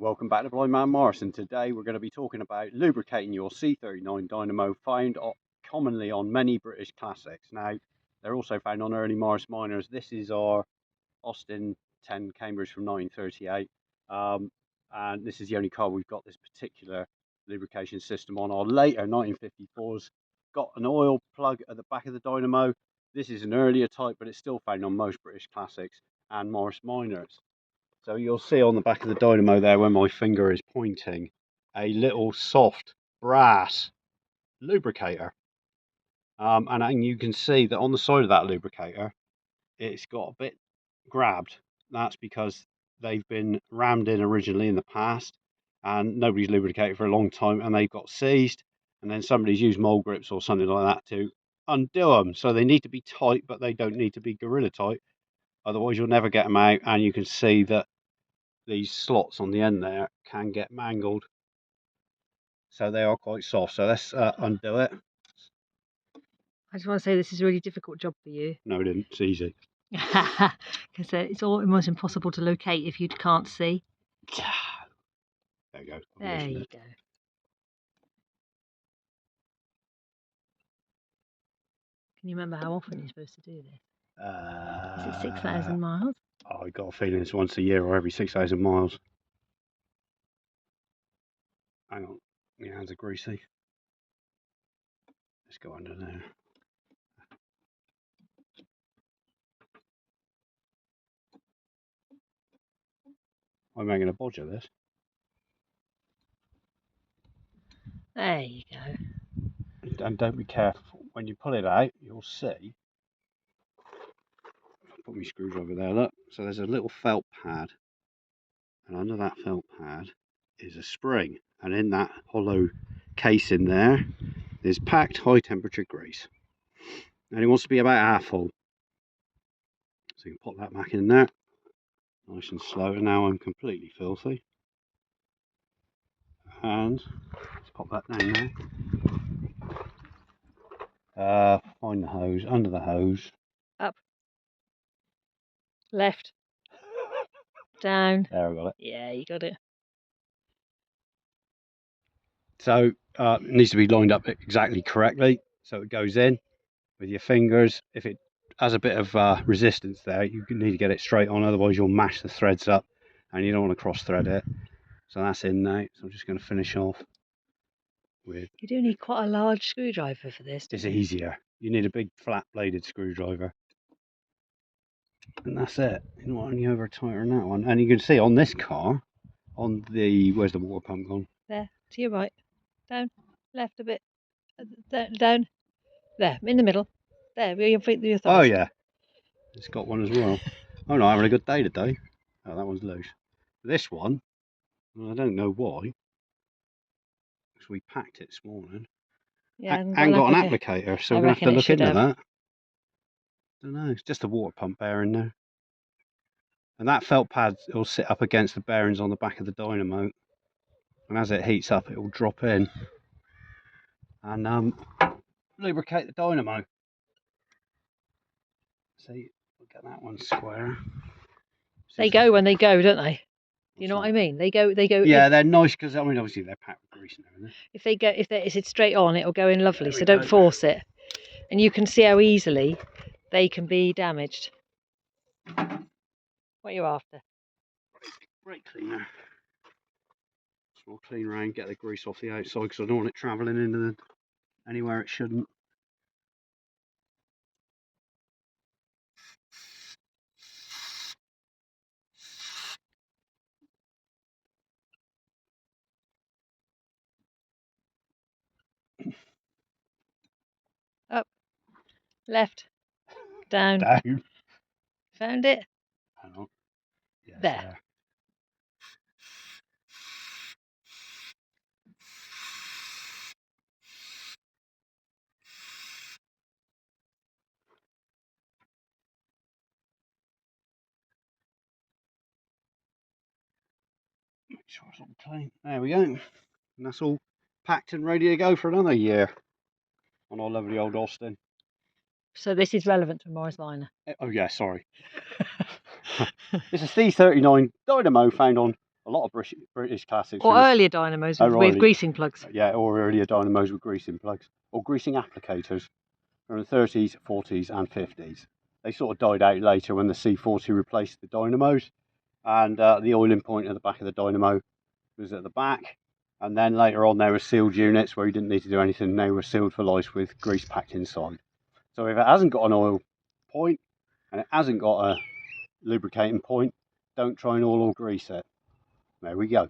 Welcome back to Blind Man Morrison. Today we're going to be talking about lubricating your C39 Dynamo, found commonly on many British classics. Now, they're also found on early Morris Minors. This is our Austin 10 Cambridge from 1938. And this is the only car we've got this particular lubrication system on. Our later 1954's got an oil plug at the back of the dynamo. This is an earlier type, but it's still found on most British classics and Morris Minors. So you'll see on the back of the dynamo there, where my finger is pointing, a little soft brass lubricator. And you can see that on the side of that lubricator, it's got a bit grabbed. That's because they've been rammed in originally in the past, and nobody's lubricated for a long time, and they've got seized, and then somebody's used mole grips or something like that to undo them. So they need to be tight, but they don't need to be gorilla tight. Otherwise, you'll never get them out, and you can see that these slots on the end there can get mangled, so they are quite soft. So let's undo it. I just want to say this is a really difficult job for you. No, it didn't. It's easy. Because it's almost impossible to locate if you can't see. There you go. There you go. Can you remember how often you're supposed to do this? Is it 6,000 miles? I got a feeling it's once a year or every 6,000 miles. Hang on, my hands are greasy. Let's go under there. I'm making a bodge of this. There you go. And don't be careful. When you pull it out, you'll see. Put my screwdriver there, look. So there's a little felt pad. And under that felt pad is a spring. And in that hollow case in there is packed high temperature grease. And it wants to be about half full. So you can pop that back in there. Nice and slow. And now I'm completely filthy. And let's pop that down there. Find the hose, under the hose. Up. Left. Down. There, I got it. Yeah, you got it. So it needs to be lined up exactly correctly. So it goes in with your fingers. If it has a bit of resistance there, you need to get it straight on, otherwise you'll mash the threads up and you don't want to cross thread it. So that's in now. So I'm just going to finish off with... You do need quite a large screwdriver for this. It's easier. You need a big flat bladed screwdriver. And that's it. You know what, only over tighter than that one. And you can see on this car, on the... Where's the water pump gone? There, to your right. Down. Left a bit. Down. There, in the middle. There, where your feet, your thumbs. Oh, yeah. It's got one as well. Oh, no, I'm having a good day today. Oh, that one's loose. This one, well, I don't know why, because we packed it this morning. Yeah, and got an applicator, so we're going to have to look into that. I don't know, it's just a water pump bearing there. And that felt pad will sit up against the bearings on the back of the dynamo. And as it heats up, it will drop in and lubricate the dynamo. See, we'll get that one square. They go when they go, don't they? You know what I mean? They go. Yeah, they're nice because I mean, obviously they're packed with grease and everything. If they go, if it's straight on, it'll go in lovely. So don't force it. And you can see how easily they can be damaged. What are you after? Brake cleaner. Small clean around, get the grease off the outside because I don't want it travelling into anywhere it shouldn't. Up, left, down. Down. Found it? Hang on. Yes, there. Make sure it's all clean. There we go. And that's all packed and ready to go for another year on our lovely old Austin. So this is relevant to Morris Minor. Oh yeah, sorry. It's a C39 Dynamo found on a lot of British classics. Or earlier dynamos with greasing plugs. Yeah, or earlier dynamos with greasing plugs. Or greasing applicators from the 30s, 40s and 50s. They sort of died out later when the C40 replaced the dynamos, and the oiling point at the back of the dynamo was at the back. And then later on there were sealed units where you didn't need to do anything. They were sealed for life with grease packed inside. So if it hasn't got an oil point and it hasn't got a lubricating point, don't try and oil or grease it. There we go.